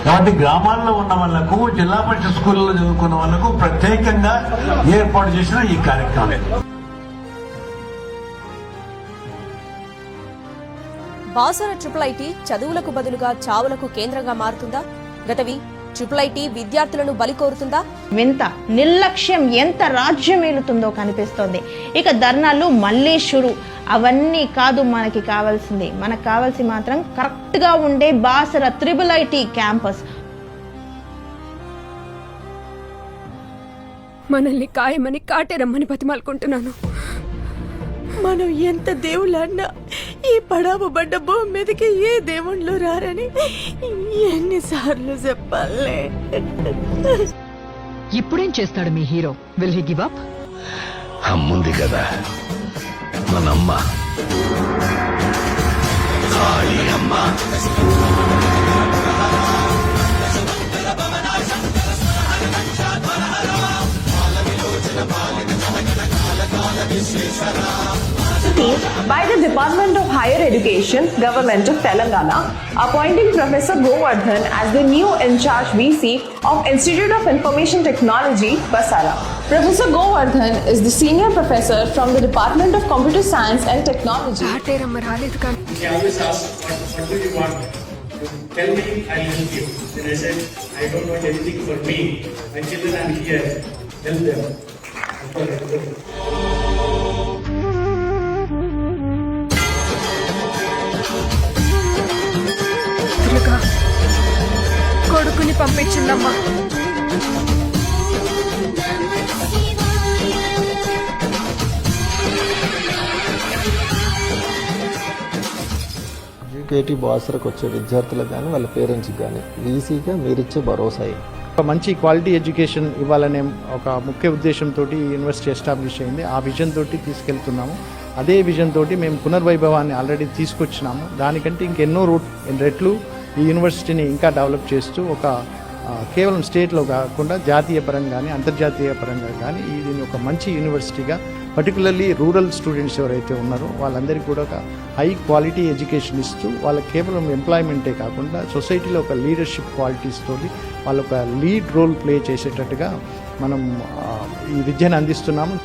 కాబట్టి గ్రామాల్లో ఉన్న వాళ్లకు, జిల్లా పరిషత్ స్కూల్లో చదువుకున్న వాళ్లకు ప్రత్యేకంగా ఏర్పాటు చేసిన ఈ కార్యక్రమం. బాసర ట్రిపుల్ చదువులకు బదులుగా చావులకు కేంద్రంగా మారుతుందా? గతవి ట్రిపుల్ విద్యార్థులను బలి కోరుతుందా? వింత నిర్లక్ష్యం ఎంత రాజ్యమేలుతుందో కనిపిస్తోంది. ఇక ధర్నాలు మళ్లీ షురు. అవన్నీ కాదు మనకి కావాల్సింది. మనకు కావాల్సి మాత్రం కరెక్ట్ గా ఉండే బాసర ట్రిపుల్ క్యాంపస్. మనల్ని కాయమని కాటేరమ్మని బతిమాలుకుంటున్నాను. మనం ఎంత దేవుళ్ళన్నా ఈ పడావు పడ్డ భూమి మీదకి ఏ దేవుళ్ళు రారని ఎన్నిసార్లు చెప్పాలే. ఇప్పుడేం చేస్తాడు మీ hero? Will he give up? అమ్ముంది కదా మనమ్మ, కాళీ అమ్మ. By the Department of Higher Education, Government of Telangana, appointing Professor Govardhan as the new in-charge VC of Institute of Information Technology, Basara. Professor Govardhan is the senior professor from the Department of Computer Science and Technology. Kateramma రాలేదు కానీ He always asked, what do you want? Tell me, I'll help you. Then I said, I don't want anything for me. My children are here. Help them. కొడుకుని పంపించిందమ్మా. KT బాసరకు వచ్చే విద్యార్థులకు కానీ వాళ్ళ పేరెంట్స్కి కానీ ఈజీగా మీరిచ్చే భరోసా. ఒక మంచి క్వాలిటీ ఎడ్యుకేషన్ ఇవ్వాలనే ఒక ముఖ్య ఉద్దేశంతో ఈ యూనివర్సిటీ ఎస్టాబ్లిష్ అయింది. ఆ విజన్ తోటి తీసుకెళ్తున్నాము. అదే విజన్ తోటి మేము పునర్వైభవాన్ని ఆల్రెడీ తీసుకొచ్చినాము. దానికంటే ఇంకెన్నో రెట్లు ఈ యూనివర్సిటీని ఇంకా డెవలప్ చేస్తూ ఒక కేవలం స్టేట్లో కాకుండా జాతీయ పరంగా కానీ అంతర్జాతీయ పరంగా కానీ దీన్ని ఒక మంచి యూనివర్సిటీగా, పర్టికులర్లీ రూరల్ స్టూడెంట్స్ ఎవరైతే ఉన్నారో వాళ్ళందరికీ కూడా ఒక హై క్వాలిటీ ఎడ్యుకేషన్ ఇస్తూ వాళ్ళకి కేవలం ఎంప్లాయ్మెంటే కాకుండా సొసైటీలో ఒక లీడర్షిప్ క్వాలిటీస్ తోటి వాళ్ళు ఒక లీడ్ రోల్ ప్లే చేసేటట్టుగా మనం ఈ విద్యను అందిస్తున్నాము.